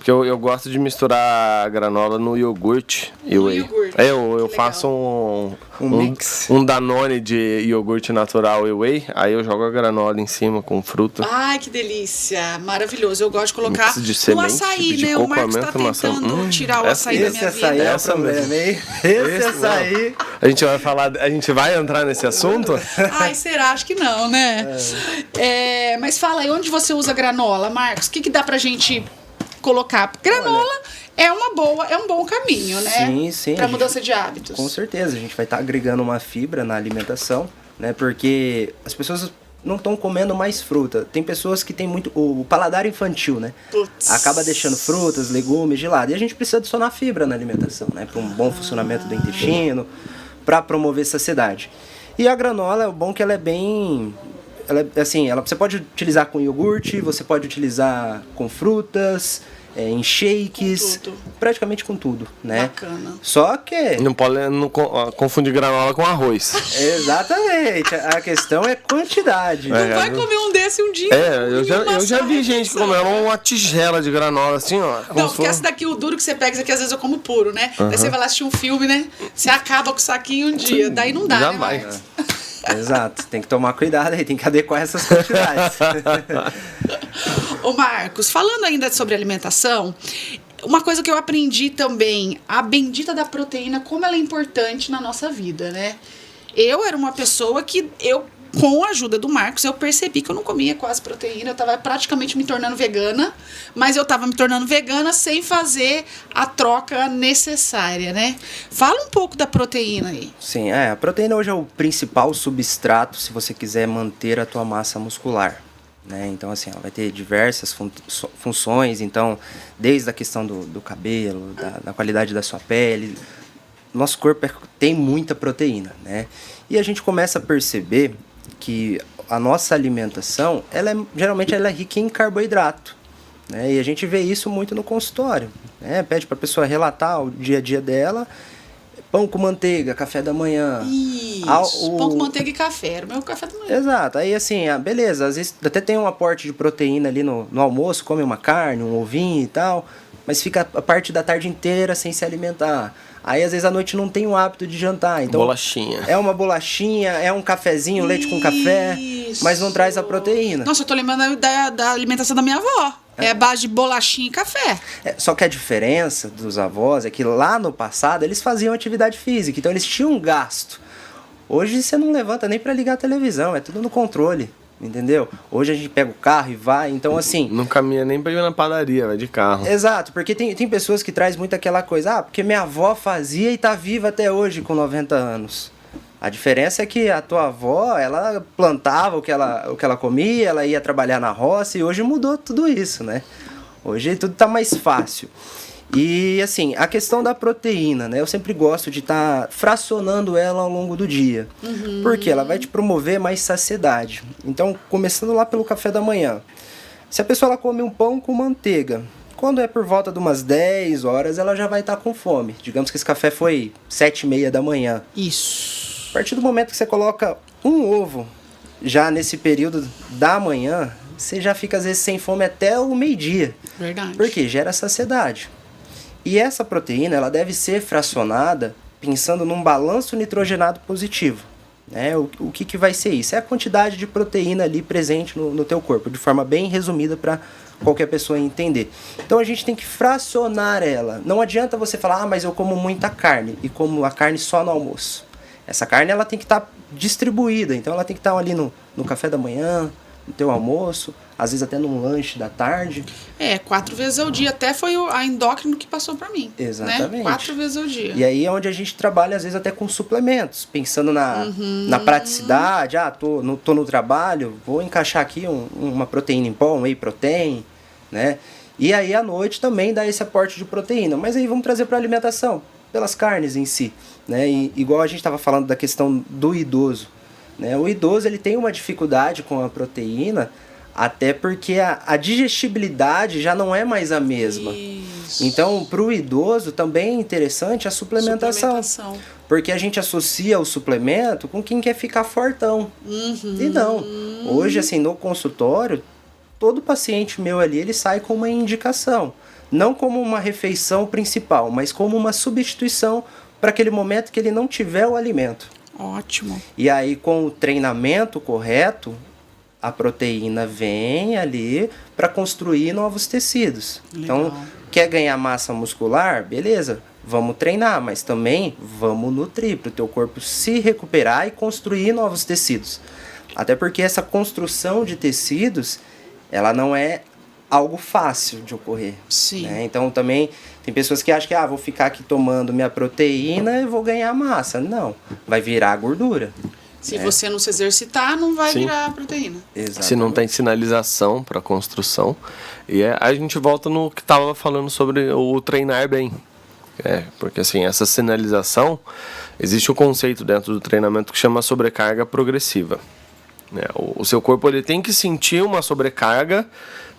Porque eu gosto de misturar a granola no iogurte e whey. Iogurte. Eu faço um mix. Um Danone de iogurte natural e whey, aí eu jogo a granola em cima com fruta. Ai, que delícia. Maravilhoso. Eu gosto de colocar Mix de no semente, açaí, de né? coco, O Marcos tá amenta, maçã. tentando tirar o açaí da Esse minha açaí vida. é o Essa problema, mesmo. hein? Esse açaí... A gente vai entrar nesse assunto? Ai, será? Acho que não, né? Mas fala aí, onde você usa granola, Marcos? O que dá pra gente colocar? Granola é um bom caminho, né? Sim, sim. Pra mudança de hábitos. Com certeza, a gente vai estar agregando uma fibra na alimentação, né? Porque as pessoas não estão comendo mais fruta. Tem pessoas que têm muito o paladar infantil, né? Putz. Acaba deixando frutas, legumes de lado. E a gente precisa adicionar fibra na alimentação, né? Para um bom funcionamento do intestino, para promover saciedade. E a granola é o bom que ela é bem... você pode utilizar com iogurte, você pode utilizar com frutas, em shakes, Com tudo. praticamente com tudo, né? Bacana. Só que... Não pode confundir granola com arroz. Exatamente, a questão é quantidade. Não vai comer um desse um dia. Eu já vi gente comendo uma tigela de granola assim, ó. Não, porque essa daqui, o duro que você pega, isso aqui às vezes eu como puro, né? Daí você vai lá assistir um filme, né? Você acaba com o saquinho um dia. Daí não dá, Jamais. né, Marcos? Exato, tem que tomar cuidado aí, tem que adequar essas quantidades. Ô Marcos, falando ainda sobre alimentação, uma coisa que eu aprendi também, a bendita da proteína, como ela é importante na nossa vida, né? Eu era uma pessoa que com a ajuda do Marcos, eu percebi que eu não comia quase proteína, eu estava praticamente me tornando vegana, mas eu estava me tornando vegana sem fazer a troca necessária, né? Fala um pouco da proteína aí. Sim, a proteína hoje é o principal substrato se você quiser manter a tua massa muscular, né? Então, assim, ela vai ter diversas funções, então, desde a questão do cabelo, da qualidade da sua pele, nosso corpo tem muita proteína, né? E a gente começa a perceber que a nossa alimentação, geralmente ela é rica em carboidrato, né? E a gente vê isso muito no consultório, né? Pede para a pessoa relatar o dia a dia dela, pão com manteiga, café da manhã. Isso, pão com manteiga e café, era o meu café da manhã. Exato, aí assim, beleza, às vezes até tem um aporte de proteína ali no almoço, come uma carne, um ovinho e tal, mas fica a parte da tarde inteira sem se alimentar. Aí, às vezes, à noite não tem o hábito de jantar. Então, bolachinha. É uma bolachinha, é um cafezinho, leite com café, mas não traz a proteína. Nossa, eu tô lembrando da alimentação da minha avó. É a base de bolachinha e café. Só que a diferença dos avós é que lá no passado eles faziam atividade física, então eles tinham um gasto. Hoje você não levanta nem para ligar a televisão, é tudo no controle. Entendeu? Hoje a gente pega o carro e vai, então assim... Não caminha nem pra ir na padaria, vai de carro. Exato, porque tem pessoas que trazem muito aquela coisa, porque minha avó fazia e tá viva até hoje com 90 anos. A diferença é que a tua avó, ela plantava o que ela comia, ela ia trabalhar na roça e hoje mudou tudo isso, né? Hoje tudo tá mais fácil. E assim, a questão da proteína, né? Eu sempre gosto de estar fracionando ela ao longo do dia. Porque ela vai te promover mais saciedade. Então, começando lá pelo café da manhã. Se a pessoa ela come um pão com manteiga, quando é por volta de umas 10 horas, ela já vai estar com fome. Digamos que esse café foi 7h30 da manhã. Isso. A partir do momento que você coloca um ovo, já nesse período da manhã, você já fica às vezes sem fome até o meio-dia. Verdade. Porque gera saciedade. E essa proteína ela deve ser fracionada pensando num balanço nitrogenado positivo. Né? O que vai ser isso? É a quantidade de proteína ali presente no teu corpo, de forma bem resumida para qualquer pessoa entender. Então a gente tem que fracionar ela. Não adianta você falar, mas eu como muita carne e como a carne só no almoço. Essa carne ela tem que estar distribuída, então ela tem que estar ali no café da manhã, no teu almoço, às vezes até num lanche da tarde. 4 vezes ao dia. Até foi a endócrino que passou pra mim. Exatamente. Né? 4 vezes ao dia. E aí é onde a gente trabalha, às vezes, até com suplementos. Pensando na praticidade. Tô no trabalho, vou encaixar aqui uma proteína em pó, um whey protein, né? E aí, à noite, também dá esse aporte de proteína. Mas aí vamos trazer para a alimentação, pelas carnes em si, né? E, igual a gente estava falando da questão do idoso, né? O idoso, ele tem uma dificuldade com a proteína, até porque a digestibilidade já não é mais a mesma. Isso. Então, para o idoso também é interessante a suplementação. Porque a gente associa o suplemento com quem quer ficar fortão. E não. Hoje, assim, no consultório, todo paciente meu ali, ele sai com uma indicação. não como uma refeição principal, mas como uma substituição para aquele momento que ele não tiver o alimento. Ótimo. E aí, com o treinamento correto, a proteína vem ali para construir novos tecidos. Legal. Então, quer ganhar massa muscular? Beleza, vamos treinar, mas também vamos nutrir para o teu corpo se recuperar e construir novos tecidos. Até porque essa construção de tecidos, ela não é algo fácil de ocorrer. Sim. Né? Então, também tem pessoas que acham que vou ficar aqui tomando minha proteína e vou ganhar massa. Não, vai virar gordura. Se você não se exercitar, não vai Sim. virar proteína. Exatamente. Se não tem sinalização para construção. E a gente volta no que estava falando sobre o treinar bem. Porque assim, essa sinalização, existe o conceito dentro do treinamento que chama sobrecarga progressiva. O seu corpo ele tem que sentir uma sobrecarga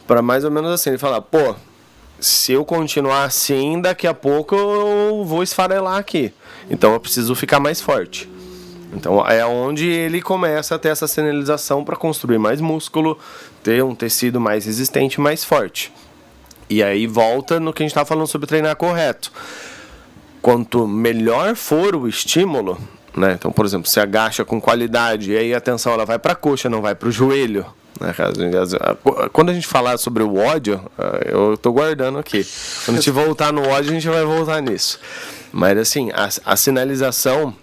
para mais ou menos assim, ele falar, pô, se eu continuar assim, daqui a pouco eu vou esfarelar aqui. Então eu preciso ficar mais forte. Então é onde ele começa a ter essa sinalização para construir mais músculo, ter um tecido mais resistente, mais forte. E aí volta no que a gente estava falando sobre treinar correto. Quanto melhor for o estímulo, né? Então, por exemplo, se agacha com qualidade e aí a atenção ela vai para a coxa, não vai para o joelho. Né? Quando a gente falar sobre o ódio, eu estou guardando aqui. Quando a gente voltar no ódio, a gente vai voltar nisso. Mas assim, a sinalização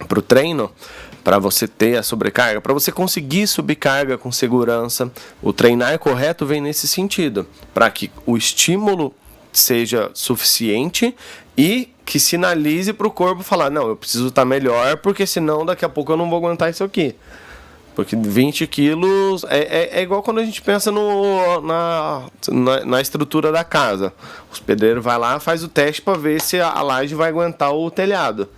para o treino, para você ter a sobrecarga, para você conseguir subir carga com segurança, o treinar correto vem nesse sentido, para que o estímulo seja suficiente e que sinalize para o corpo falar, não, eu preciso estar melhor, porque senão daqui a pouco eu não vou aguentar isso aqui. Porque 20 quilos é igual quando a gente pensa na estrutura da casa. Os pedreiros vão lá, faz o teste para ver se a laje vai aguentar o telhado.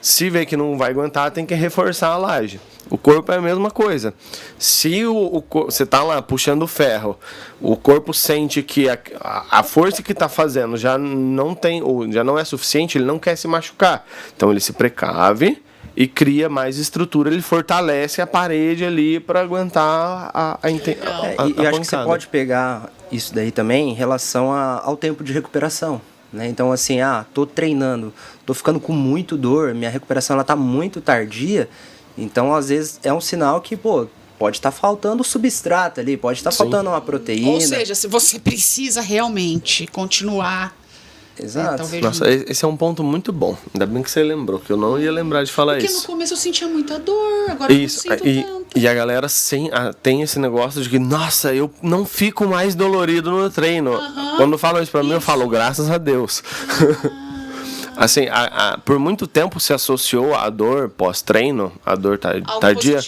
Se vê que não vai aguentar, tem que reforçar a laje. O corpo é a mesma coisa. Se você está lá puxando ferro, o corpo sente que a força que está fazendo já não é suficiente, ele não quer se machucar. Então ele se precave e cria mais estrutura, ele fortalece a parede ali para aguentar a E acho que você pode pegar isso daí também em relação ao tempo de recuperação. Né? Então, assim, tô treinando, tô ficando com muito dor, minha recuperação ela tá muito tardia, então, às vezes, é um sinal que, pode estar faltando substrato ali, pode estar faltando uma proteína. Ou seja, se você precisa realmente continuar... Exato. Nossa, esse é um ponto muito bom. Ainda bem que você lembrou, que eu não ia lembrar de falar isso. Porque no começo eu sentia muita dor, agora isso, eu não sinto tanto. E a galera tem esse negócio de que, nossa, eu não fico mais dolorido no treino. Quando falam isso pra mim, eu falo, graças a Deus. Assim, por muito tempo se associou a dor pós-treino, a dor tardia,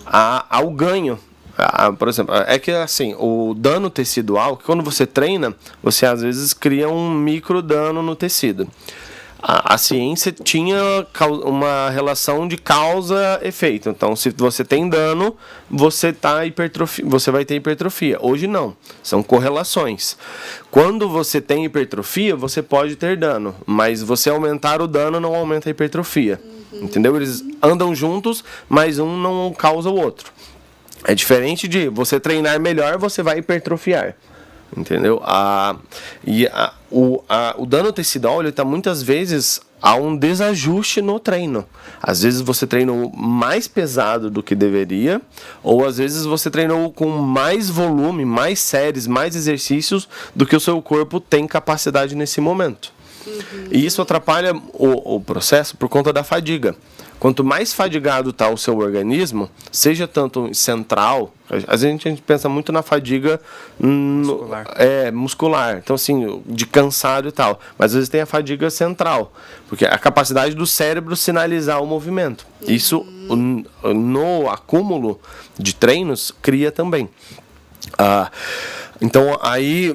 ao ganho. Por exemplo, é que assim, o dano tecidual, que quando você treina, você às vezes cria um micro dano no tecido. A ciência tinha uma relação de causa-efeito. Então, se você tem dano, você vai ter hipertrofia. Hoje não, são correlações. Quando você tem hipertrofia, você pode ter dano, mas você aumentar o dano não aumenta a hipertrofia. Entendeu? Eles andam juntos, mas um não causa o outro. É diferente de você treinar melhor, você vai hipertrofiar. Entendeu? O dano tecidual, ele está muitas vezes a um desajuste no treino. Às vezes você treinou mais pesado do que deveria, ou às vezes você treinou com mais volume, mais séries, mais exercícios do que o seu corpo tem capacidade nesse momento. E isso atrapalha o processo por conta da fadiga. Quanto mais fadigado está o seu organismo, seja tanto central, às vezes a gente pensa muito na fadiga muscular, então assim, de cansado e tal, mas às vezes tem a fadiga central, porque é a capacidade do cérebro sinalizar o movimento. Isso, no acúmulo de treinos, cria também. Então, aí,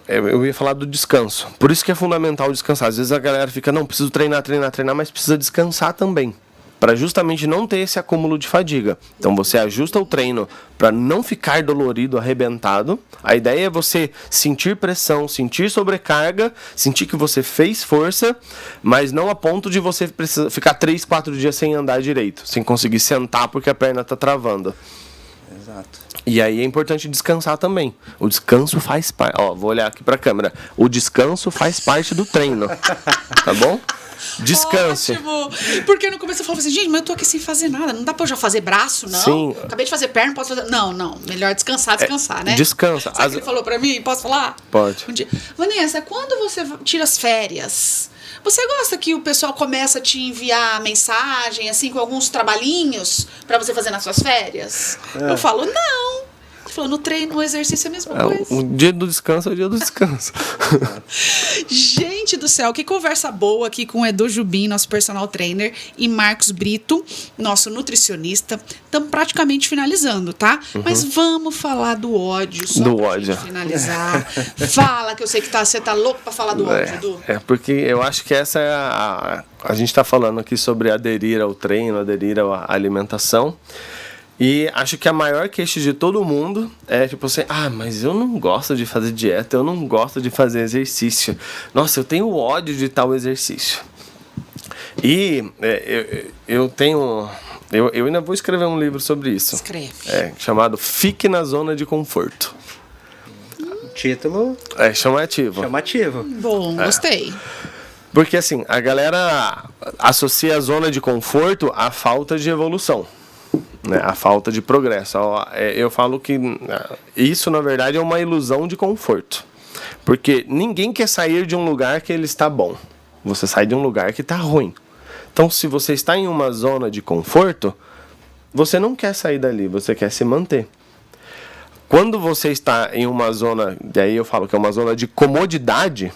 eu ia falar do descanso. Por isso que é fundamental descansar. Às vezes a galera fica, não, preciso treinar, mas precisa descansar também, para justamente não ter esse acúmulo de fadiga. Então, você ajusta o treino para não ficar dolorido, arrebentado. A ideia é você sentir pressão, sentir sobrecarga, sentir que você fez força, mas não a ponto de você ficar 3, 4 dias sem andar direito, sem conseguir sentar porque a perna está travando. Exato. E aí é importante descansar também. O descanso faz parte. Ó, vou olhar aqui pra câmera. O descanso faz parte do treino. Tá bom? Descanse. Ótimo! Porque no começo eu falava assim, gente, mas eu tô aqui sem fazer nada. Não dá pra eu já fazer braço, não? Sim. Acabei de fazer perna, posso fazer... Não. Melhor descansar, né? Descansa. Sabe o que ele falou pra mim? Posso falar? Pode. Um dia, Vanessa, quando você tira as férias, você gosta que o pessoal começa a te enviar mensagem, assim, com alguns trabalhinhos pra você fazer nas suas férias? Eu falo, não. Ele falou, no treino, no exercício é a mesma coisa. O dia do descanso é o dia do descanso. Gente do céu, que conversa boa aqui com o Edu Jubim, nosso personal trainer, e Marcos Brito, nosso nutricionista. Estamos praticamente finalizando, tá? Mas vamos falar do ódio, só Do pra ódio. gente finalizar. Fala, que eu sei que você tá louco pra falar do ódio, Edu. Porque eu acho que essa é a gente tá falando aqui sobre aderir ao treino, aderir à alimentação. E acho que a maior queixa de todo mundo é tipo assim, mas eu não gosto de fazer dieta, eu não gosto de fazer exercício. Nossa, eu tenho ódio de tal exercício. E eu tenho... Eu ainda vou escrever um livro sobre isso. Escreve. Chamado Fique na Zona de Conforto. Título Chamativo. chamativo. Bom, gostei. Porque assim, a galera associa a zona de conforto à falta de evolução. Né, a falta de progresso. Eu falo que isso, na verdade, é uma ilusão de conforto. Porque ninguém quer sair de um lugar que ele está bom. Você sai de um lugar que está ruim. Então, se você está em uma zona de conforto, você não quer sair dali, você quer se manter. Quando você está em uma zona, daí eu falo que é uma zona de comodidade,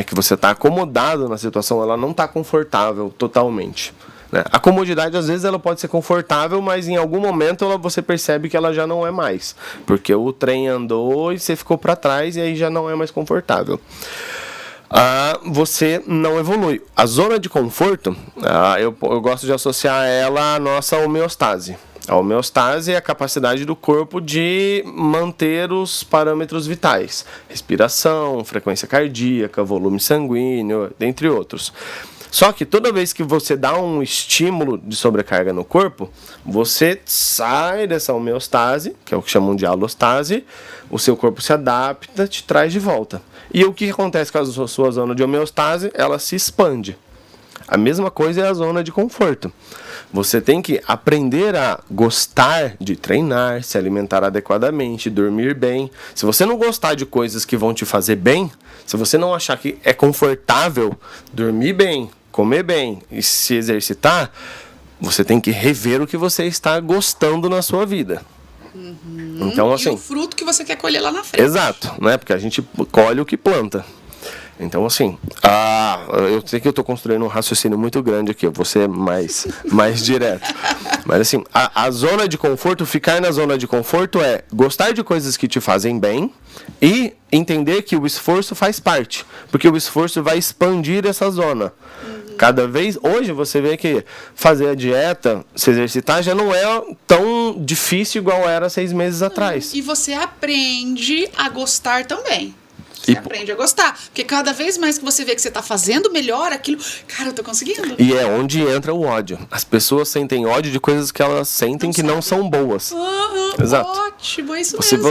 que você está acomodado na situação, ela não está confortável totalmente. A comodidade, às vezes, ela pode ser confortável, mas em algum momento você percebe que ela já não é mais. Porque o trem andou e você ficou para trás e aí já não é mais confortável. Você não evolui. A zona de conforto, eu gosto de associar ela à nossa homeostase. A homeostase é a capacidade do corpo de manter os parâmetros vitais. Respiração, frequência cardíaca, volume sanguíneo, dentre outros. Só que toda vez que você dá um estímulo de sobrecarga no corpo, você sai dessa homeostase, que é o que chamam de alostase, o seu corpo se adapta, te traz de volta. E o que acontece com a sua zona de homeostase? Ela se expande. A mesma coisa é a zona de conforto. Você tem que aprender a gostar de treinar, se alimentar adequadamente, dormir bem. Se você não gostar de coisas que vão te fazer bem, se você não achar que é confortável dormir bem, comer bem e se exercitar, você tem que rever o que você está gostando na sua vida. Então, assim, E o fruto que você quer colher lá na frente. Exato, né? Porque a gente colhe o que planta. Então, assim, eu sei que eu estou construindo um raciocínio muito grande aqui, eu vou ser mais direto. Mas, assim, a zona de conforto, ficar na zona de conforto é gostar de coisas que te fazem bem e entender que o esforço faz parte, porque o esforço vai expandir essa zona. Cada vez, hoje você vê que fazer a dieta, se exercitar, já não é tão difícil igual era 6 meses atrás. E você aprende a gostar também. Você aprende a gostar. Porque cada vez mais que você vê que você está fazendo melhor aquilo, cara, eu tô conseguindo. E é onde entra o ódio. As pessoas sentem ódio de coisas que elas sentem que não são boas. Exato. Ótimo, é isso Se mesmo.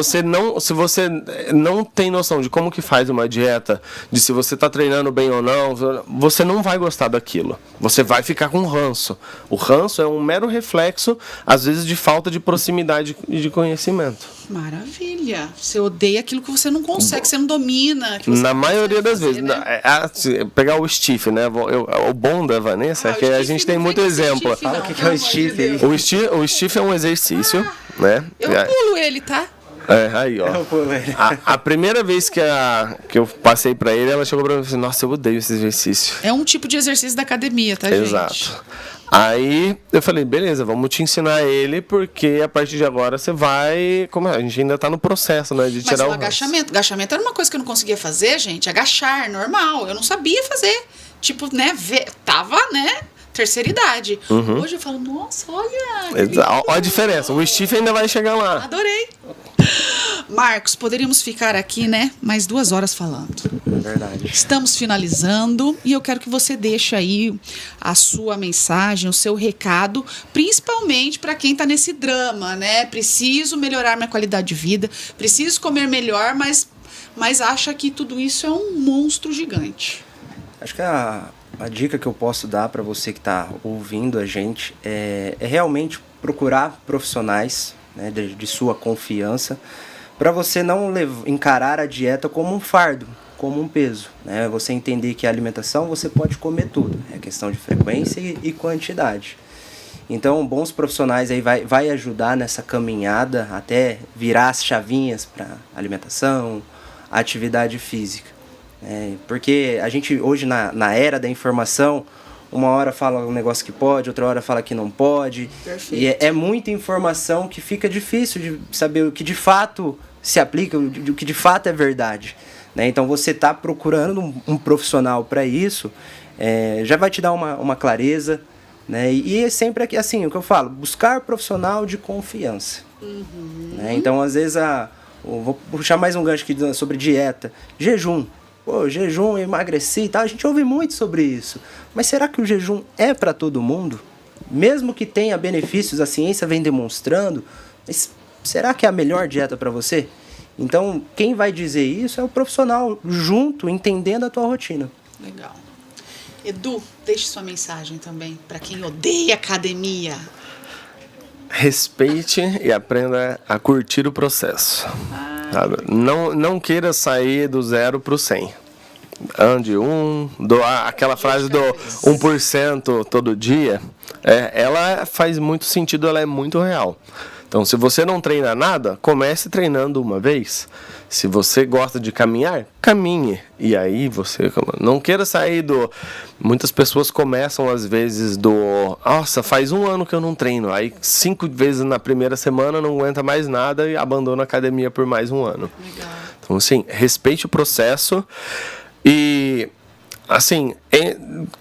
você não tem noção de como que faz uma dieta, de se você está treinando bem ou não, você não vai gostar daquilo. Você vai ficar com ranço. O ranço é um mero reflexo, às vezes, de falta de proximidade e de conhecimento. Maravilha. Você odeia aquilo que você não consegue, você não domina. Que você Na não maioria das consegue vezes. fazer, né? Pegar o Stiff, né? O bom da Vanessa é que a gente tem muito exemplo. Fala o que é o Stiff aí. O Stiff é um exercício, né? Eu pulo ele, tá? Aí, ó. Eu pulo ele. A primeira vez que eu passei pra ele, ela chegou pra mim e falou: nossa, eu odeio esse exercício. É um tipo de exercício da academia, tá, gente? Exato. Aí eu falei, beleza, vamos te ensinar ele, porque a partir de agora você vai. Como a gente ainda tá no processo, né? De Mas tirar o o agachamento. Agachamento era uma coisa que eu não conseguia fazer, gente. Agachar, normal. Eu não sabia fazer. Tipo, né? Tava, né? Terceira idade. Hoje eu falo, nossa, olha. Olha a diferença. O Stiff ainda vai chegar lá. Adorei. Marcos, poderíamos ficar aqui, né, mais 2 horas falando. Verdade. Estamos finalizando e eu quero que você deixe aí a sua mensagem, o seu recado, principalmente para quem está nesse drama, né? Preciso melhorar minha qualidade de vida, preciso comer melhor, mas acha que tudo isso é um monstro gigante. Acho que a dica que eu posso dar para você que está ouvindo a gente é realmente procurar profissionais, né, de sua confiança, para você não encarar a dieta como um fardo, como um peso, né? Você entender que a alimentação você pode comer tudo, é questão de frequência e quantidade. Então, bons profissionais aí vai ajudar nessa caminhada até virar as chavinhas para alimentação, atividade física. Porque a gente hoje na era da informação, uma hora fala um negócio que pode, outra hora fala que não pode. Perfeito. E é muita informação que fica difícil de saber o que de fato se aplica, o que de fato é verdade, né? Então você está procurando um profissional para isso, já vai te dar uma clareza, né? E é sempre aqui, assim, o que eu falo, buscar profissional de confiança. Né? Então às vezes vou puxar mais um gancho aqui sobre dieta, jejum. Pô, jejum, emagreci e tal, a gente ouve muito sobre isso. Mas será que o jejum é para todo mundo? Mesmo que tenha benefícios, a ciência vem demonstrando, mas será que é a melhor dieta para você? Então, quem vai dizer isso é o profissional junto, entendendo a tua rotina. Legal. Edu, deixe sua mensagem também para quem odeia academia. Respeite e aprenda a curtir o processo. Sabe? Não queira sair do 0 pro 100. Ande aquela frase do 1% todo dia, ela faz muito sentido, ela é muito real. Então, se você não treina nada, comece treinando uma vez. Se você gosta de caminhar, caminhe. E aí você não queira sair do... Muitas pessoas começam às vezes nossa, faz 1 ano que eu não treino. Aí 5 vezes na primeira semana não aguenta mais nada e abandona a academia por mais 1 ano. Legal. Então, assim, respeite o processo e... Assim,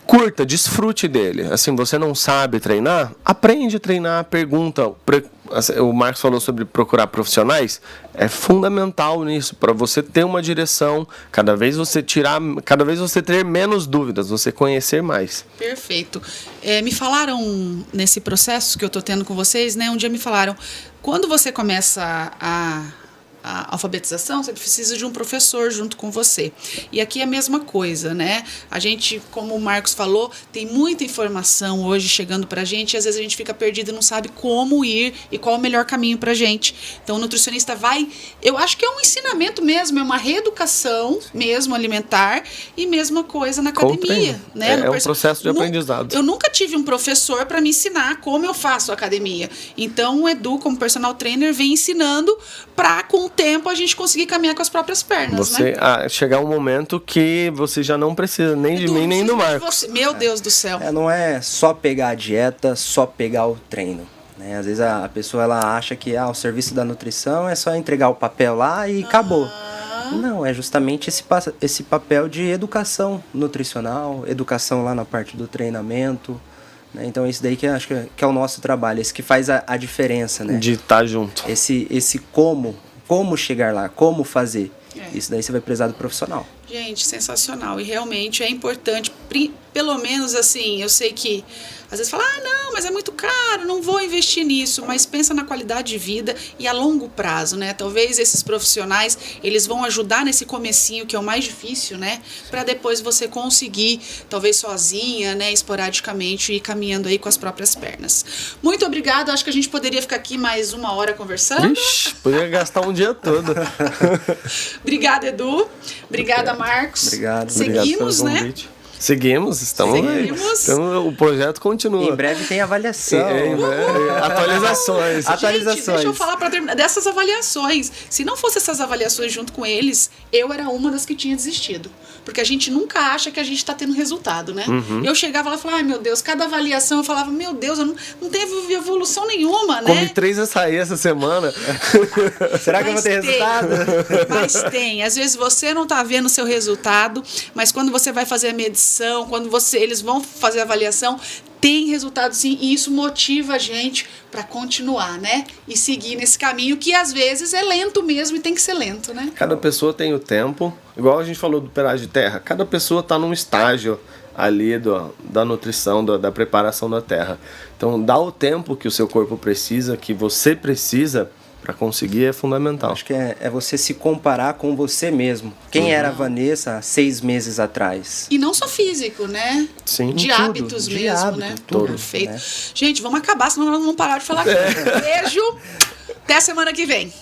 curta, desfrute dele. Assim, você não sabe treinar? Aprende a treinar, pergunta. O Marcos falou sobre procurar profissionais. É fundamental nisso, para você ter uma direção. Cada vez você ter menos dúvidas, você conhecer mais. Perfeito. Me falaram nesse processo que eu estou tendo com vocês, né? Um dia me falaram, quando você começa a alfabetização, você precisa de um professor junto com você. E aqui é a mesma coisa, né? A gente, como o Marcos falou, tem muita informação hoje chegando pra gente e às vezes a gente fica perdido e não sabe como ir e qual o melhor caminho pra gente. Então o nutricionista eu acho que é um ensinamento mesmo, é uma reeducação mesmo alimentar e mesma coisa na academia, né? É um processo de aprendizado. Eu nunca tive um professor para me ensinar como eu faço a academia. Então o Edu, como personal trainer, vem ensinando para com o tempo a gente conseguir caminhar com as próprias pernas, né? Chegar um momento que você já não precisa nem de mim, nem do Marcos. Meu Deus do céu. Não é só pegar a dieta, só pegar o treino, né? Às vezes a pessoa ela acha que o serviço da nutrição é só entregar o papel lá e acabou. Não, é justamente esse papel de educação nutricional, educação lá na parte do treinamento, né? Então isso daí que eu acho que é o nosso trabalho, esse que faz a diferença, né? De estar junto. Esse como chegar lá, como fazer. Isso daí você vai precisar do profissional. Gente, sensacional. E realmente é importante, pelo menos assim, eu sei que às vezes fala, não, mas é muito caro, não vou investir nisso, mas pensa na qualidade de vida e a longo prazo, né? Talvez esses profissionais, eles vão ajudar nesse comecinho, que é o mais difícil, né? Para depois você conseguir, talvez sozinha, né, esporadicamente, ir caminhando aí com as próprias pernas. Muito obrigada, acho que a gente poderia ficar aqui mais 1 hora conversando. Ixi, poderia gastar um dia todo. Obrigada, Edu. Obrigada, Marcos. Obrigado. Seguimos, obrigado pelo convite. Seguimos, estamos. Então, o projeto continua. Em breve tem avaliação. Atualizações. Gente, deixa eu falar para terminar dessas avaliações. Se não fosse essas avaliações junto com eles, eu era uma das que tinha desistido. Porque a gente nunca acha que a gente está tendo resultado, né? Eu chegava lá e falava, ai meu Deus, cada avaliação eu falava, meu Deus, eu não teve evolução nenhuma, né? Comi 3 açaí essa semana. Será que eu vou ter resultado? Mas tem. Às vezes você não está vendo o seu resultado, mas quando você vai fazer a medição, quando eles vão fazer a avaliação, tem resultado sim, e isso motiva a gente para continuar, né? E seguir nesse caminho que às vezes é lento mesmo e tem que ser lento, né? Cada pessoa tem o tempo, igual a gente falou do peragem de terra, cada pessoa está num estágio ali da nutrição, da preparação da terra. Então, dá o tempo que o seu corpo precisa, que você precisa para conseguir, é fundamental. Acho que é você se comparar com você mesmo. Quem era a Vanessa há 6 meses atrás? E não só físico, né? Sim. De Tudo, hábitos de mesmo, hábito, né? tudo, Perfeito. né? Gente, vamos acabar, senão nós não vamos parar de falar aqui. Beijo. Até semana que vem.